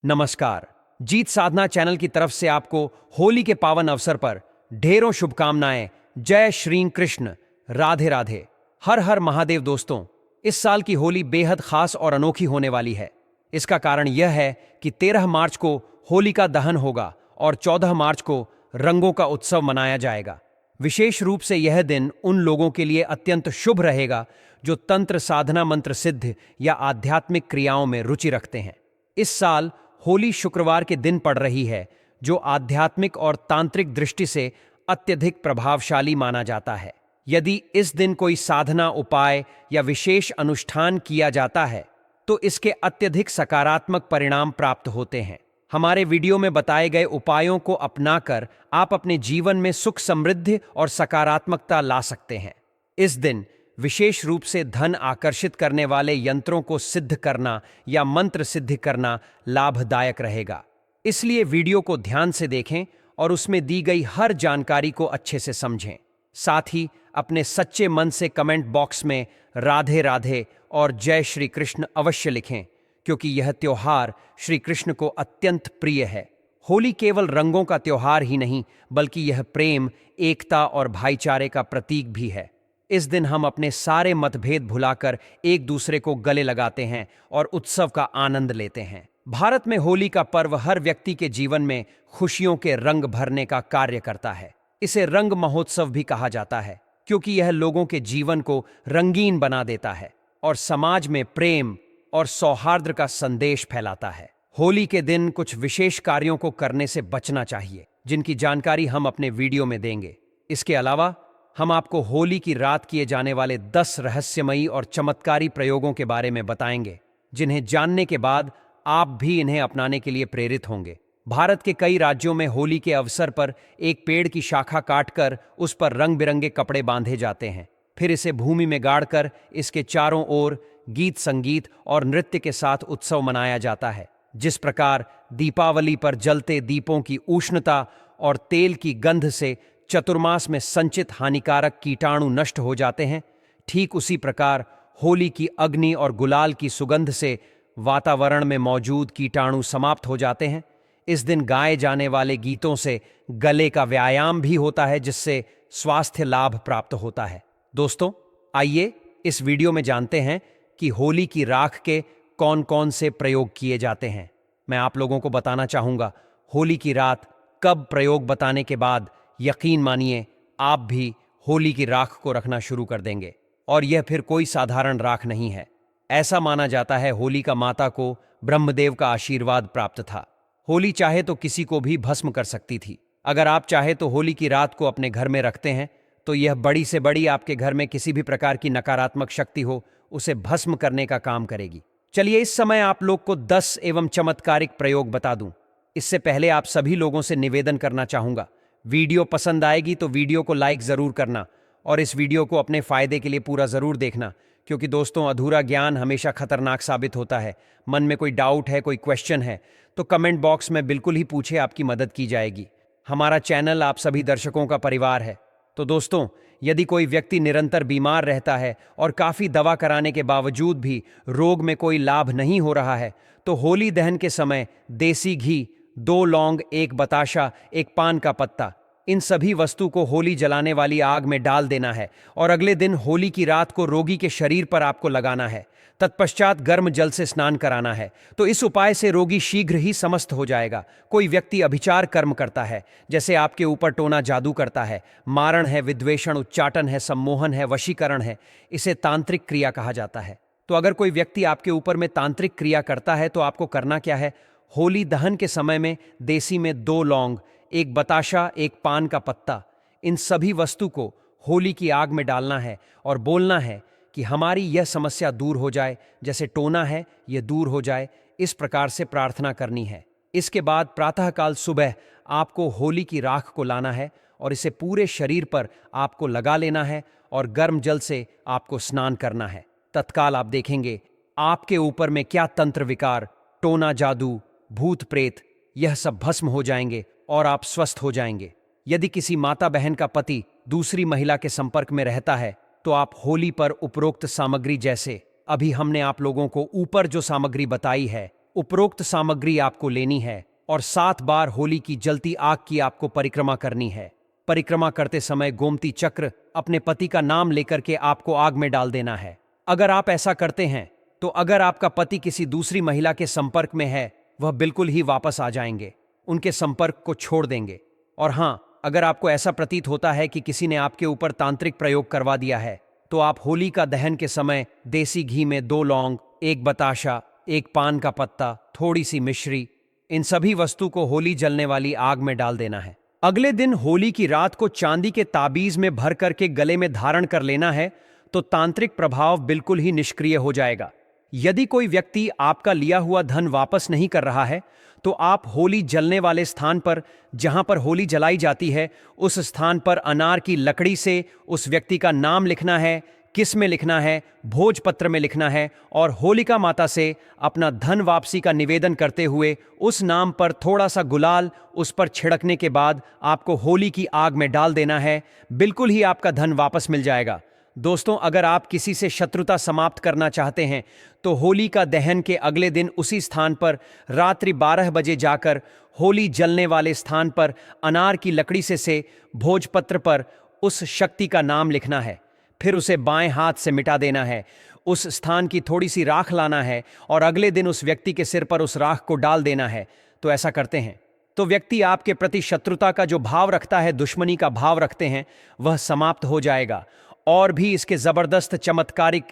नमस्कार। जीत साधना चैनल की तरफ से आपको होली के पावन अवसर पर ढेरों शुभकामनाएं। जय श्री कृष्ण। राधे राधे। हर हर महादेव। दोस्तों, इस साल की होली बेहद खास और अनोखी होने वाली है। इसका कारण यह है कि 13 मार्च को होलिका दहन होगा और 14 मार्च को रंगों का उत्सव मनाया जाएगा। विशेष रूप से यह दिन उन लोगों के लिए अत्यंत शुभ रहेगा जो तंत्र साधना, मंत्र सिद्ध या आध्यात्मिक क्रियाओं में रुचि रखते हैं। इस साल होली शुक्रवार के दिन पड़ रही है, जो आध्यात्मिक और तांत्रिक दृष्टि से अत्यधिक प्रभावशाली माना जाता है। यदि इस दिन कोई साधना, उपाय या विशेष अनुष्ठान किया जाता है तो इसके अत्यधिक सकारात्मक परिणाम प्राप्त होते हैं। हमारे वीडियो में बताए गए उपायों को अपनाकर आप अपने जीवन में सुख, समृद्धि और सकारात्मकता ला सकते हैं। इस दिन विशेष रूप से धन आकर्षित करने वाले यंत्रों को सिद्ध करना या मंत्र सिद्ध करना लाभदायक रहेगा। इसलिए वीडियो को ध्यान से देखें और उसमें दी गई हर जानकारी को अच्छे से समझें। साथ ही अपने सच्चे मन से कमेंट बॉक्स में राधे राधे और जय श्री कृष्ण अवश्य लिखें, क्योंकि यह त्योहार श्री कृष्ण को अत्यंत प्रिय है। होली केवल रंगों का त्योहार ही नहीं, बल्कि यह प्रेम, एकता और भाईचारे का प्रतीक भी है। इस दिन हम अपने सारे मतभेद भुलाकर एक दूसरे को गले लगाते हैं और उत्सव का आनंद लेते हैं। भारत में होली का पर्व हर व्यक्ति के जीवन में खुशियों के रंग भरने का कार्य करता है। इसे रंग महोत्सव भी कहा जाता है, क्योंकि यह लोगों के जीवन को रंगीन बना देता है और समाज में प्रेम और सौहार्द का संदेश फैलाता है। होली के दिन कुछ विशेष कार्यों को करने से बचना चाहिए, जिनकी जानकारी हम अपने वीडियो में देंगे। इसके अलावा हम आपको होली की रात किए जाने वाले 10 रहस्यमयी और चमत्कारी प्रयोगों के बारे में बताएंगे, जिन्हें जानने के बाद आप भी इन्हें अपनाने के लिए प्रेरित होंगे। भारत के कई राज्यों में होली के अवसर पर एक पेड़ की शाखा काटकर उस पर रंग बिरंगे कपड़े बांधे जाते हैं। फिर इसे भूमि में गाड़कर इसके चारों ओर गीत, संगीत और नृत्य के साथ उत्सव मनाया जाता है। जिस प्रकार दीपावली पर जलते दीपों की उष्णता और तेल की गंध से चतुर्मास में संचित हानिकारक कीटाणु नष्ट हो जाते हैं, ठीक उसी प्रकार होली की अग्नि और गुलाल की सुगंध से वातावरण में मौजूद कीटाणु समाप्त हो जाते हैं। इस दिन गाए जाने वाले गीतों से गले का व्यायाम भी होता है, जिससे स्वास्थ्य लाभ प्राप्त होता है। दोस्तों, आइए इस वीडियो में जानते हैं कि होली की राख के कौन कौन से प्रयोग किए जाते हैं। मैं आप लोगों को बताना चाहूंगा होली की रात कब प्रयोग बताने के बाद यकीन मानिए आप भी होली की राख को रखना शुरू कर देंगे। और यह फिर कोई साधारण राख नहीं है। ऐसा माना जाता है होलिका माता को ब्रह्मदेव का आशीर्वाद प्राप्त था। होली चाहे तो किसी को भी भस्म कर सकती थी। अगर आप चाहे तो होली की रात को अपने घर में रखते हैं तो यह बड़ी से बड़ी आपके घर में किसी भी प्रकार की नकारात्मक शक्ति हो, उसे भस्म करने का काम करेगी। चलिए इस समय आप लोग को 10 एवं चमत्कारिक प्रयोग बता दूं। इससे पहले आप सभी लोगों से निवेदन करना चाहूंगा, वीडियो पसंद आएगी तो वीडियो को लाइक जरूर करना और इस वीडियो को अपने फायदे के लिए पूरा जरूर देखना, क्योंकि दोस्तों अधूरा ज्ञान हमेशा खतरनाक साबित होता है। मन में कोई डाउट है, कोई क्वेश्चन है तो कमेंट बॉक्स में बिल्कुल ही पूछे, आपकी मदद की जाएगी। हमारा चैनल आप सभी दर्शकों का परिवार है। तो दोस्तों, यदि कोई व्यक्ति निरंतर बीमार रहता है और काफ़ी दवा कराने के बावजूद भी रोग में कोई लाभ नहीं हो रहा है, तो होली दहन के समय देसी घी, 2 लौंग, 1 बताशा, 1 पान का पत्ता, इन सभी वस्तु को होली जलाने वाली आग में डाल देना है और अगले दिन होली की रात को रोगी के शरीर पर आपको लगाना है। तत्पश्चात गर्म जल से स्नान कराना है। तो इस उपाय से रोगी शीघ्र ही समस्त हो जाएगा। कोई व्यक्ति अभिचार कर्म करता है, जैसे आपके ऊपर टोना जादू करता है, मारण है, विद्वेषण, उच्चाटन है, सम्मोहन है, वशीकरण है, इसे तांत्रिक क्रिया कहा जाता है। तो अगर कोई व्यक्ति आपके ऊपर में तांत्रिक क्रिया करता है तो आपको करना क्या है? होली दहन के समय में देसी में 2 लौंग, 1 बताशा, 1 पान का पत्ता, इन सभी वस्तु को होली की आग में डालना है और बोलना है कि हमारी यह समस्या दूर हो जाए, जैसे टोना है यह दूर हो जाए। इस प्रकार से प्रार्थना करनी है। इसके बाद प्रातःकाल सुबह आपको होली की राख को लाना है और इसे पूरे शरीर पर आपको लगा लेना है और गर्म जल से आपको स्नान करना है। तत्काल आप देखेंगे आपके ऊपर में क्या तंत्र विकार, टोना जादू, भूत प्रेत, यह सब भस्म हो जाएंगे और आप स्वस्थ हो जाएंगे। यदि किसी माता बहन का पति दूसरी महिला के संपर्क में रहता है तो आप होली पर उपरोक्त सामग्री, जैसे अभी हमने आप लोगों को ऊपर जो सामग्री बताई है, उपरोक्त सामग्री आपको लेनी है और 7 बार होली की जलती आग की आपको परिक्रमा करनी है। परिक्रमा करते समय गोमती चक्र अपने पति का नाम लेकर के आपको आग में डाल देना है। अगर आप ऐसा करते हैं तो अगर आपका पति किसी दूसरी महिला के संपर्क में है, वह बिल्कुल ही वापस आ जाएंगे, उनके संपर्क को छोड़ देंगे। और हां, अगर आपको ऐसा प्रतीत होता है कि किसी ने आपके ऊपर तांत्रिक प्रयोग करवा दिया है, तो आप होली का दहन के समय देसी घी में 2 लौंग, 1 बताशा, 1 पान का पत्ता, थोड़ी सी मिश्री, इन सभी वस्तु को होली जलने वाली आग में डाल देना है। अगले दिन होली की रात को चांदी के ताबीज में भर करके गले में धारण कर लेना है, तो तांत्रिक प्रभाव बिल्कुल ही निष्क्रिय हो जाएगा। यदि कोई व्यक्ति आपका लिया हुआ धन वापस नहीं कर रहा है, तो आप होली जलने वाले स्थान पर, जहां पर होली जलाई जाती है, उस स्थान पर अनार की लकड़ी से उस व्यक्ति का नाम लिखना है, किस में लिखना है, भोजपत्र में लिखना है, और होलिका माता से अपना धन वापसी का निवेदन करते हुए उस नाम पर थोड़ा सा गुलाल उस पर छिड़कने के बाद आपको होली की आग में डाल देना है। बिल्कुल ही आपका धन वापस मिल जाएगा। दोस्तों, अगर आप किसी से शत्रुता समाप्त करना चाहते हैं तो होली का दहन के अगले दिन उसी स्थान पर रात्रि 12 बजे जाकर होली जलने वाले स्थान पर अनार की लकड़ी से भोजपत्र पर उस शक्ति का नाम लिखना है, फिर उसे बाएं हाथ से मिटा देना है। उस स्थान की थोड़ी सी राख लाना है और अगले दिन उस व्यक्ति के सिर पर उस राख को डाल देना है। तो ऐसा करते हैं तो व्यक्ति आपके प्रति शत्रुता का जो भाव रखता है, दुश्मनी का भाव रखते हैं, वह समाप्त हो जाएगा। और भी इसके जबरदस्त चमत्कारिक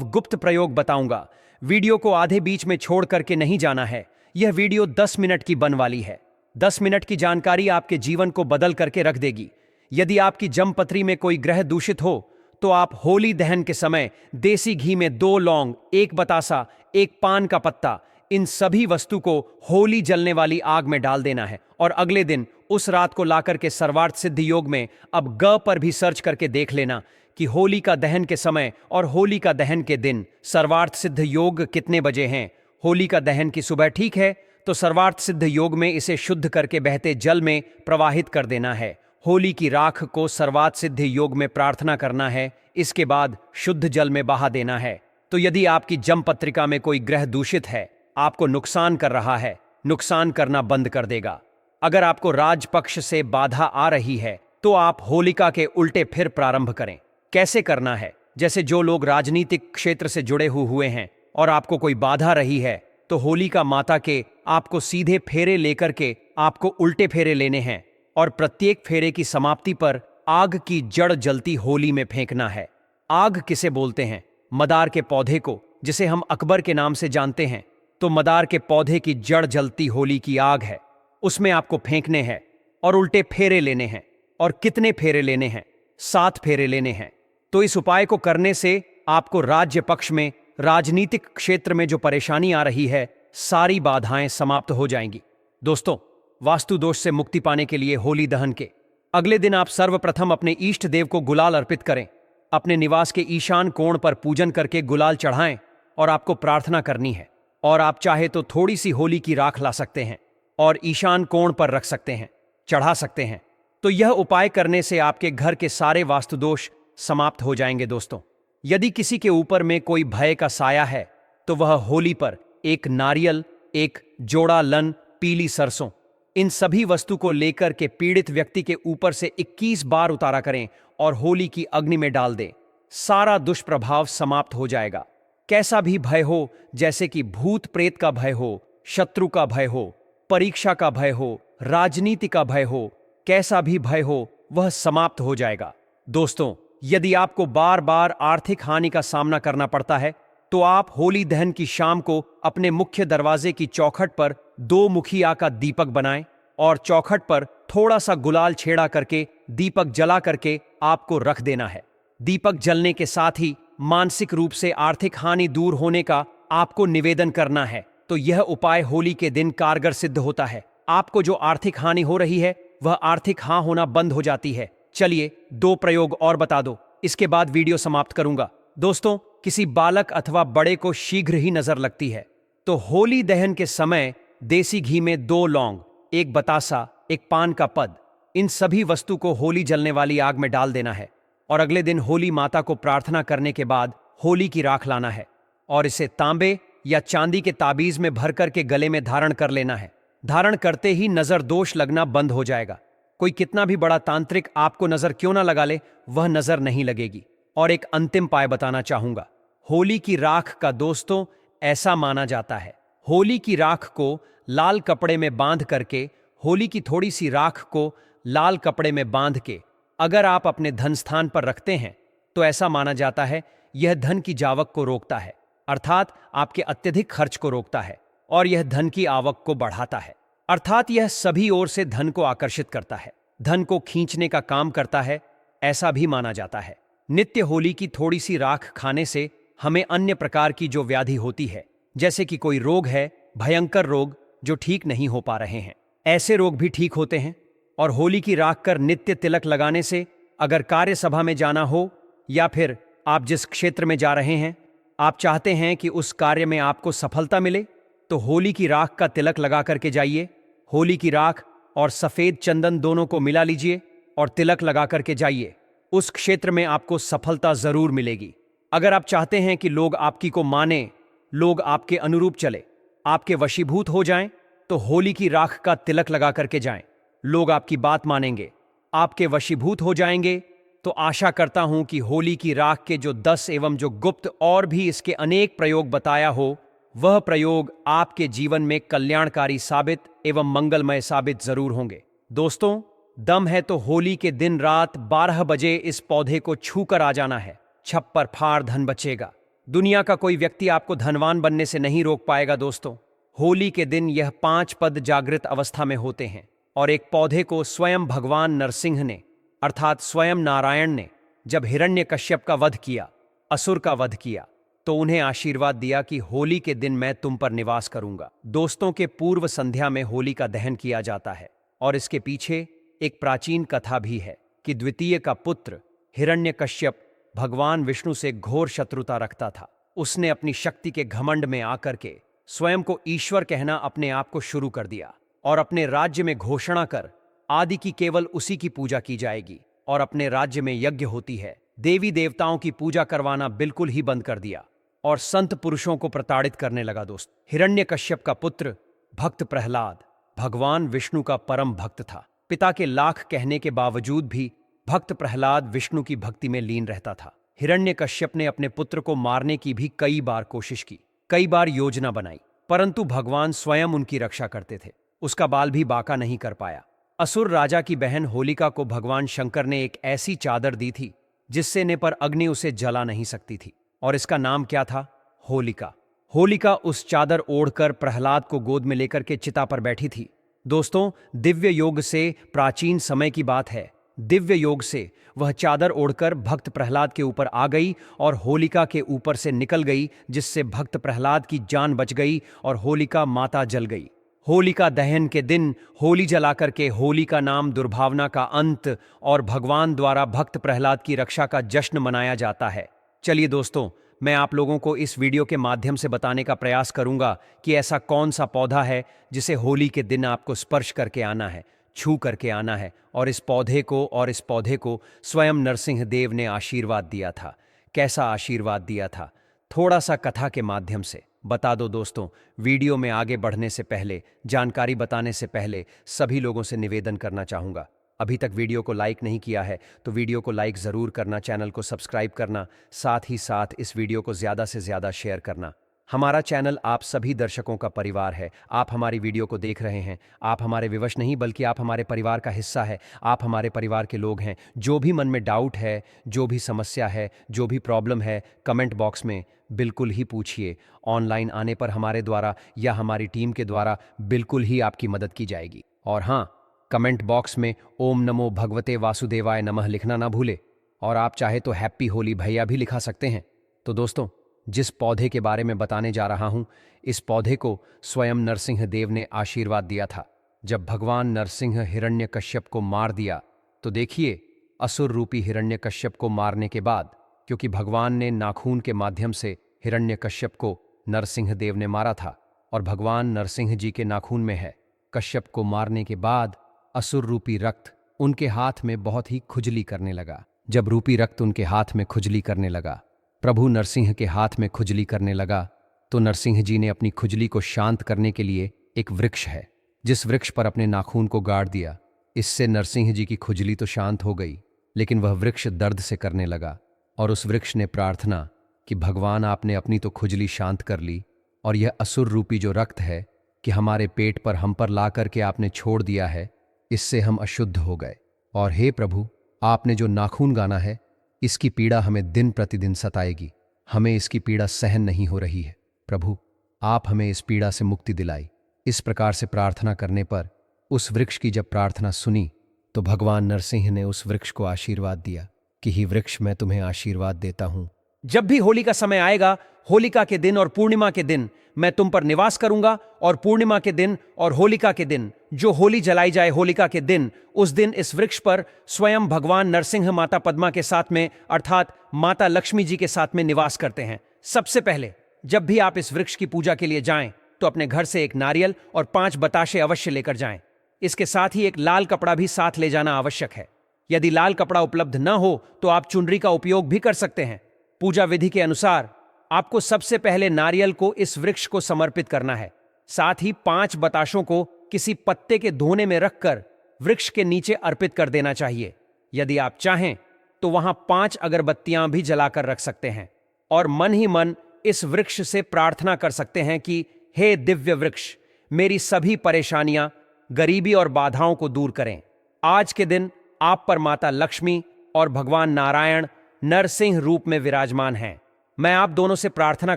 गुप्त प्रयोग बताऊंगा। वीडियो को आधे बीच में छोड़ करके नहीं जाना है। यह वीडियो 10 मिनट की बन वाली है। 10 मिनट की जानकारी आपके जीवन को बदल करके रख देगी। यदि आपकी जन्मपत्री में कोई ग्रह दूषित हो तो आप होली दहन के समय देसी घी में 2 लौंग, 1 बतासा, 1 पान का पत्ता, इन सभी वस्तु को होली जलने वाली आग में डाल देना है और अगले दिन उस रात को लाकर के सर्वार्थ सिद्ध योग में अब ग पर भी सर्च करके देख लेना कि होली का दहन के समय और होली का दहन के दिन सर्वार्थ सिद्ध योग कितने बजे हैं। होली का दहन की सुबह ठीक है तो सर्वार्थ सिद्ध योग में इसे शुद्ध करके बहते जल में प्रवाहित कर देना है। होली की राख को सर्वार्थ सिद्ध योग में प्रार्थना करना है, इसके बाद शुद्ध जल में बहा देना है। तो यदि आपकी जन्म पत्रिका में कोई ग्रह दूषित है, आपको नुकसान कर रहा है, नुकसान करना बंद कर देगा। अगर आपको राजपक्ष से बाधा आ रही है तो आप होलिका के उल्टे फिर प्रारंभ करें। कैसे करना है? जैसे जो लोग राजनीतिक क्षेत्र से जुड़े हुए हैं और आपको कोई बाधा रही है, तो होलिका माता के आपको सीधे फेरे लेकर के आपको उल्टे फेरे लेने हैं और प्रत्येक फेरे की समाप्ति पर आग की जड़ जलती होली में फेंकना है। आग किसे बोलते हैं? मदार के पौधे को, जिसे हम अकबर के नाम से जानते हैं। तो मदार के पौधे की जड़ जलती होली की आग है, उसमें आपको फेंकने हैं और उल्टे फेरे लेने हैं। और कितने फेरे लेने हैं? 7 फेरे लेने हैं। तो इस उपाय को करने से आपको राज्य पक्ष में, राजनीतिक क्षेत्र में जो परेशानी आ रही है, सारी बाधाएं समाप्त हो जाएंगी। दोस्तों, वास्तु दोष से मुक्ति पाने के लिए होली दहन के अगले दिन आप सर्वप्रथम अपने इष्ट देव को गुलाल अर्पित करें। अपने निवास के ईशान कोण पर पूजन करके गुलाल चढ़ाएं और आपको प्रार्थना करनी है। और आप चाहे तो थोड़ी सी होली की राख ला सकते हैं और ईशान कोण पर रख सकते हैं, चढ़ा सकते हैं। तो यह उपाय करने से आपके घर के सारे वास्तु दोष समाप्त हो जाएंगे। दोस्तों, यदि किसी के ऊपर में कोई भय का साया है तो वह होली पर 1 नारियल, 1 जोड़ा लन, पीली सरसों, इन सभी वस्तु को लेकर के पीड़ित व्यक्ति के ऊपर से 21 बार उतारा करें और होली की अग्नि में डाल दें। सारा दुष्प्रभाव समाप्त हो जाएगा। कैसा भी भय हो, जैसे कि भूत प्रेत का भय हो, शत्रु का भय हो, परीक्षा का भय हो, राजनीति का भय हो, कैसा भी भय हो, वह समाप्त हो जाएगा। दोस्तों, यदि आपको बार बार आर्थिक हानि का सामना करना पड़ता है तो आप होली दहन की शाम को अपने मुख्य दरवाजे की चौखट पर 2 मुखिया का दीपक बनाएं और चौखट पर थोड़ा सा गुलाल छेड़ा करके दीपक जला करके आपको रख देना है। दीपक जलने के साथ ही मानसिक रूप से आर्थिक हानि दूर होने का आपको निवेदन करना है। तो यह उपाय होली के दिन कारगर सिद्ध होता है। आपको जो आर्थिक हानि हो रही है वह आर्थिक हां होना बंद हो जाती है। चलिए 2 प्रयोग और बता दो, इसके बाद वीडियो समाप्त करूंगा। दोस्तों, किसी बालक अथवा बड़े को शीघ्र ही नजर लगती है तो होली दहन के समय देसी घी में 2 लौंग, 1 बतासा, 1 पान का पद, इन सभी वस्तु को होली जलने वाली आग में डाल देना है और अगले दिन होली माता को प्रार्थना करने के बाद होली की राख लाना है और इसे तांबे या चांदी के ताबीज में भर कर के गले में धारण कर लेना है। धारण करते ही नजर दोष लगना बंद हो जाएगा। कोई कितना भी बड़ा तांत्रिक आपको नजर क्यों ना लगा ले, वह नजर नहीं लगेगी। और एक अंतिम पाय बताना चाहूंगा। होली की राख का दोस्तों ऐसा माना जाता है, होली की राख को लाल कपड़े में बांध करके, होली की थोड़ी सी राख को लाल कपड़े में बांध के अगर आप अपने धन स्थान पर रखते हैं तो ऐसा माना जाता है यह धन की जावक को रोकता है, अर्थात आपके अत्यधिक खर्च को रोकता है, और यह धन की आवक को बढ़ाता है, अर्थात यह सभी ओर से धन को आकर्षित करता है, धन को खींचने का काम करता है, ऐसा भी माना जाता है। नित्य होली की थोड़ी सी राख खाने से हमें अन्य प्रकार की जो व्याधि होती है, जैसे कि कोई रोग है, भयंकर रोग जो ठीक नहीं हो पा रहे हैं, ऐसे रोग भी ठीक होते हैं। और होली की राख कर नित्य तिलक लगाने से अगर कार्य सभा में जाना हो या फिर आप जिस क्षेत्र में जा रहे हैं आप चाहते हैं कि उस कार्य में आपको सफलता मिले, तो होली की राख का तिलक लगा करके जाइए। होली की राख और सफेद चंदन दोनों को मिला लीजिए और तिलक लगा करके जाइए। उस क्षेत्र में आपको सफलता जरूर मिलेगी। अगर आप चाहते हैं कि लोग आपकी को माने, लोग आपके अनुरूप चले, आपके वशीभूत हो जाएं, तो होली की राख का तिलक लगा करके जाएं। लोग आपकी बात मानेंगे, आपके वशीभूत हो जाएंगे। तो आशा करता हूं कि होली की राख के जो 10 एवं जो गुप्त और भी इसके अनेक प्रयोग बताया हो, वह प्रयोग आपके जीवन में कल्याणकारी साबित एवं मंगलमय साबित जरूर होंगे। दोस्तों, दम है तो होली के दिन रात 12 बजे इस पौधे को छू कर आ जाना है। छप्पर फाड़ धन बचेगा। दुनिया का कोई व्यक्ति आपको धनवान बनने से नहीं रोक पाएगा। दोस्तों, होली के दिन यह 5 पद जागृत अवस्था में होते हैं, और एक पौधे को स्वयं भगवान नरसिंह ने अर्थात स्वयं नारायण ने जब हिरण्यकश्यप का वध किया, असुर का वध किया, तो उन्हें आशीर्वाद दिया कि होली के दिन मैं तुम पर निवास करूंगा। दोस्तों के पूर्व संध्या में होली का दहन किया जाता है, और इसके पीछे एक प्राचीन कथा भी है कि द्वितीय का पुत्र हिरण्यकश्यप भगवान विष्णु से घोर शत्रुता रखता था। उसने अपनी शक्ति के घमंड में आकर के स्वयं को ईश्वर कहना अपने आप को शुरू कर दिया, और अपने राज्य में घोषणा कर आदि की केवल उसी की पूजा की जाएगी, और अपने राज्य में यज्ञ होती है, देवी देवताओं की पूजा करवाना बिल्कुल ही बंद कर दिया, और संत पुरुषों को प्रताड़ित करने लगा। दोस्त, हिरण्यकश्यप का पुत्र भक्त प्रहलाद भगवान विष्णु का परम भक्त था। पिता के लाख कहने के बावजूद भी भक्त प्रहलाद विष्णु की भक्ति में लीन रहता था। हिरण्यकश्यप ने अपने पुत्र को मारने की भी कई बार कोशिश की, कई बार योजना बनाई, परंतु भगवान स्वयं उनकी रक्षा करते थे। उसका बाल भी बाका नहीं कर पाया। असुर राजा की बहन होलिका को भगवान शंकर ने एक ऐसी चादर दी थी जिससे ने पर अग्नि उसे जला नहीं सकती थी, और इसका नाम क्या था? होलिका। होलिका उस चादर ओढ़कर प्रहलाद को गोद में लेकर के चिता पर बैठी थी। दोस्तों, दिव्य योग से प्राचीन समय की बात है, दिव्य योग से वह चादर ओढ़कर भक्त प्रहलाद के ऊपर आ गई और होलिका के ऊपर से निकल गई, जिससे भक्त प्रहलाद की जान बच गई और होलिका माता जल गई। होलिका दहन के दिन होली जलाकर के होली का नाम दुर्भावना का अंत और भगवान द्वारा भक्त प्रहलाद की रक्षा का जश्न मनाया जाता है। चलिए दोस्तों, मैं आप लोगों को इस वीडियो के माध्यम से बताने का प्रयास करूंगा कि ऐसा कौन सा पौधा है जिसे होली के दिन आपको स्पर्श करके आना है, छू करके आना है, और इस पौधे को स्वयं नरसिंह देव ने आशीर्वाद दिया था। कैसा आशीर्वाद दिया था, थोड़ा सा कथा के माध्यम से बता दो। दोस्तों, वीडियो में आगे बढ़ने से पहले, जानकारी बताने से पहले सभी लोगों से निवेदन करना चाहूँगा, अभी तक वीडियो को लाइक नहीं किया है तो वीडियो को लाइक ज़रूर करना, चैनल को सब्सक्राइब करना, साथ ही साथ इस वीडियो को ज़्यादा से ज़्यादा शेयर करना। हमारा चैनल आप सभी दर्शकों का परिवार है। आप हमारी वीडियो को देख रहे हैं, आप हमारे विवश नहीं बल्कि आप हमारे परिवार का हिस्सा है। आप हमारे परिवार के लोग हैं। जो भी मन में डाउट है, जो भी समस्या है, जो भी प्रॉब्लम है, कमेंट बॉक्स में बिल्कुल ही पूछिए। ऑनलाइन आने पर हमारे द्वारा या हमारी टीम के द्वारा बिल्कुल ही आपकी मदद की जाएगी। और हाँ, कमेंट बॉक्स में ओम नमो भगवते वासुदेवाय नमः लिखना ना भूले, और आप चाहे तो हैप्पी होली भैया भी लिखा सकते हैं। तो दोस्तों, जिस पौधे के बारे में बताने जा रहा हूं, इस पौधे को स्वयं नरसिंह देव ने आशीर्वाद दिया था। जब भगवान नरसिंह हिरण्यकश्यप को मार दिया, तो देखिए, असुर रूपी हिरण्यकश्यप को मारने के बाद, क्योंकि भगवान ने नाखून के माध्यम से हिरण्यकश्यप को नरसिंह देव ने मारा था और भगवान नरसिंह जी के नाखून में है। कश्यप को मारने के बाद असुर रूपी रक्त उनके हाथ में बहुत ही खुजली करने लगा। जब रूपी रक्त उनके हाथ में खुजली करने लगा, प्रभु नरसिंह के हाथ में खुजली करने लगा, तो नरसिंह जी ने अपनी खुजली को शांत करने के लिए एक वृक्ष है, जिस वृक्ष पर अपने नाखून को गाड़ दिया। इससे नरसिंह जी की खुजली तो शांत हो गई, लेकिन वह वृक्ष दर्द से करने लगा। और उस वृक्ष ने प्रार्थना कि भगवान, आपने अपनी तो खुजली शांत कर ली, और यह असुर रूपी जो रक्त है कि हमारे पेट पर हम पर ला करके आपने छोड़ दिया है, इससे हम अशुद्ध हो गए। और हे प्रभु, आपने जो नाखून गाना है, इसकी पीड़ा हमें दिन प्रतिदिन सताएगी। हमें इसकी पीड़ा सहन नहीं हो रही है। प्रभु, आप हमें इस पीड़ा से मुक्ति दिलाई। इस प्रकार से प्रार्थना करने पर उस वृक्ष की जब प्रार्थना सुनी तो भगवान नरसिंह ने उस वृक्ष को आशीर्वाद दिया कि ही वृक्ष, मैं तुम्हें आशीर्वाद देता हूं। जब भी होली का समय आएगा, होलिका के दिन और पूर्णिमा के दिन मैं तुम पर निवास करूंगा, और पूर्णिमा के दिन और होलिका के दिन, जो होली जलाई जाए होलिका के दिन, उस दिन इस वृक्ष पर स्वयं भगवान नरसिंह माता पद्मा के साथ में अर्थात माता लक्ष्मी जी के साथ में निवास करते हैं। सबसे पहले जब भी आप इस वृक्ष की पूजा के लिए जाएं तो अपने घर से एक नारियल और 5 बताशे अवश्य लेकर जाएं। इसके साथ ही एक लाल कपड़ा भी साथ ले जाना आवश्यक है। यदि लाल कपड़ा उपलब्ध न हो तो आप चुनरी का उपयोग भी कर सकते हैं। पूजा विधि के अनुसार आपको सबसे पहले नारियल को इस वृक्ष को समर्पित करना है। साथ ही 5 बताशों को किसी पत्ते के धोने में रखकर वृक्ष के नीचे अर्पित कर देना चाहिए। यदि आप चाहें तो वहां 5 अगरबत्तियां भी जलाकर रख सकते हैं और मन ही मन इस वृक्ष से प्रार्थना कर सकते हैं कि हे दिव्य वृक्ष, मेरी सभी परेशानियां, गरीबी और बाधाओं को दूर करें। आज के दिन आप पर माता लक्ष्मी और भगवान नारायण नरसिंह रूप में विराजमान हैं। मैं आप दोनों से प्रार्थना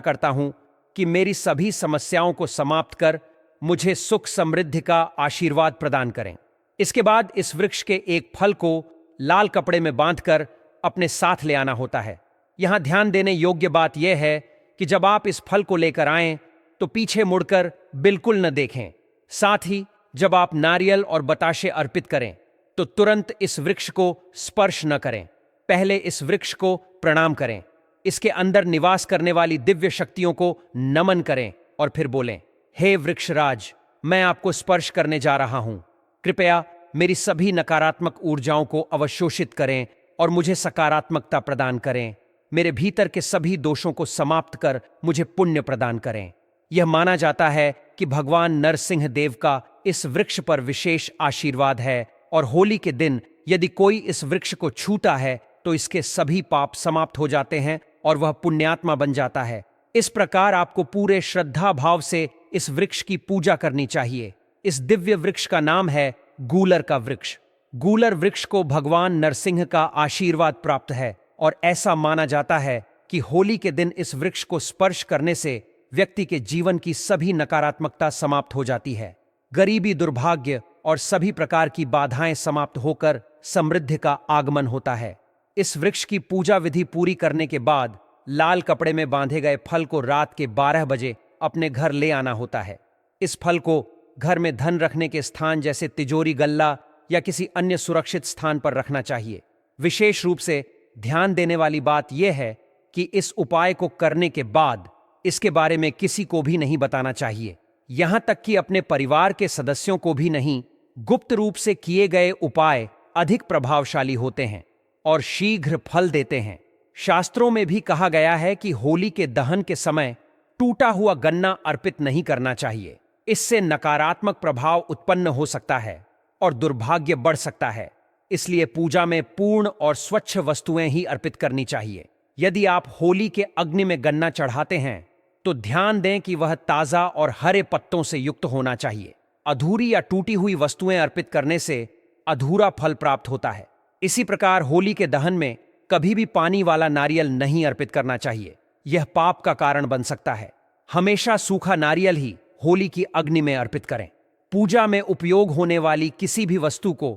करता हूं कि मेरी सभी समस्याओं को समाप्त कर मुझे सुख समृद्धि का आशीर्वाद प्रदान करें। इसके बाद इस वृक्ष के एक फल को लाल कपड़े में बांधकर अपने साथ ले आना होता है। यहां ध्यान देने योग्य बात यह है कि जब आप इस फल को लेकर आएं तो पीछे मुड़कर बिल्कुल न देखें। साथ ही जब आप नारियल और बताशे अर्पित करें तो तुरंत इस वृक्ष को स्पर्श न करें। पहले इस वृक्ष को प्रणाम करें, इसके अंदर निवास करने वाली दिव्य शक्तियों को नमन करें और फिर बोलें, हे वृक्षराज, मैं आपको स्पर्श करने जा रहा हूं। कृपया मेरी सभी नकारात्मक ऊर्जाओं को अवशोषित करें और मुझे सकारात्मकता प्रदान करें। मेरे भीतर के सभी दोषों को समाप्त कर मुझे पुण्य प्रदान करें। यह माना जाता है कि भगवान नरसिंह देव का इस वृक्ष पर विशेष आशीर्वाद है और होली के दिन यदि कोई इस वृक्ष को छूता है तो इसके सभी पाप समाप्त हो जाते हैं और वह पुण्यात्मा बन जाता है। इस प्रकार आपको पूरे श्रद्धा भाव से इस वृक्ष की पूजा करनी चाहिए। इस दिव्य वृक्ष का नाम है गूलर का वृक्ष। गूलर वृक्ष को भगवान नरसिंह का आशीर्वाद प्राप्त है और ऐसा माना जाता है कि होली के दिन इस वृक्ष को स्पर्श करने से व्यक्ति के जीवन की सभी नकारात्मकता समाप्त हो जाती है। गरीबी, दुर्भाग्य और सभी प्रकार की बाधाएं समाप्त होकर समृद्धि का आगमन होता है। इस वृक्ष की पूजा विधि पूरी करने के बाद लाल कपड़े में बांधे गए फल को रात के 12 बजे अपने घर ले आना होता है। इस फल को घर में धन रखने के स्थान जैसे तिजोरी, गल्ला या किसी अन्य सुरक्षित स्थान पर रखना चाहिए। विशेष रूप से ध्यान देने वाली बात यह है कि इस उपाय को करने के बाद इसके बारे में किसी को भी नहीं बताना चाहिए, यहां तक कि अपने परिवार के सदस्यों को भी नहीं। गुप्त रूप से किए गए उपाय अधिक प्रभावशाली होते हैं और शीघ्र फल देते हैं। शास्त्रों में भी कहा गया है कि होली के दहन के समय टूटा हुआ गन्ना अर्पित नहीं करना चाहिए। इससे नकारात्मक प्रभाव उत्पन्न हो सकता है और दुर्भाग्य बढ़ सकता है। इसलिए पूजा में पूर्ण और स्वच्छ वस्तुएं ही अर्पित करनी चाहिए। यदि आप होली के अग्नि में गन्ना चढ़ाते हैं तो ध्यान दें कि वह ताजा और हरे पत्तों से युक्त होना चाहिए। अधूरी या टूटी हुई वस्तुएं अर्पित करने से अधूरा फल प्राप्त होता है। इसी प्रकार होली के दहन में कभी भी पानी वाला नारियल नहीं अर्पित करना चाहिए, यह पाप का कारण बन सकता है। हमेशा सूखा नारियल ही होली की अग्नि में अर्पित करें। पूजा में उपयोग होने वाली किसी भी वस्तु को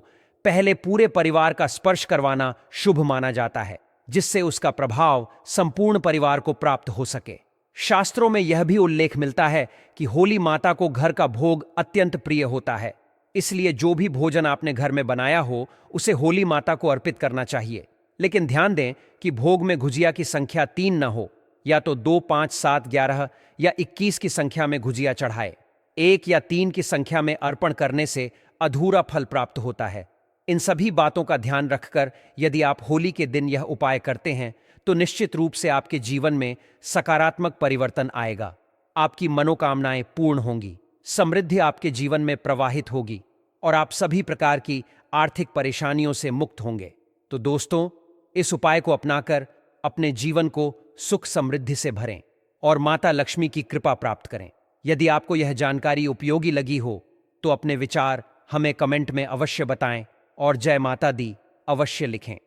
पहले पूरे परिवार का स्पर्श करवाना शुभ माना जाता है, जिससे उसका प्रभाव संपूर्ण परिवार को प्राप्त हो सके। शास्त्रों में यह भी उल्लेख मिलता है कि होली माता को घर का भोग अत्यंत प्रिय होता है, इसलिए जो भी भोजन आपने घर में बनाया हो उसे होली माता को अर्पित करना चाहिए। लेकिन ध्यान दें कि भोग में गुजिया की संख्या 3 न हो, या तो 2, 5, 7, 11 या 21 की संख्या में गुजिया चढ़ाए। 1 या 3 की संख्या में अर्पण करने से अधूरा फल प्राप्त होता है। इन सभी बातों का ध्यान रखकर यदि आप होली के दिन यह उपाय करते हैं तो निश्चित रूप से आपके जीवन में सकारात्मक परिवर्तन आएगा। आपकी मनोकामनाएं पूर्ण होंगी, समृद्धि आपके जीवन में प्रवाहित होगी और आप सभी प्रकार की आर्थिक परेशानियों से मुक्त होंगे। तो दोस्तों, इस उपाय को अपनाकर अपने जीवन को सुख समृद्धि से भरें और माता लक्ष्मी की कृपा प्राप्त करें। यदि आपको यह जानकारी उपयोगी लगी हो तो अपने विचार हमें कमेंट में अवश्य बताएं और जय माता दी अवश्य लिखें।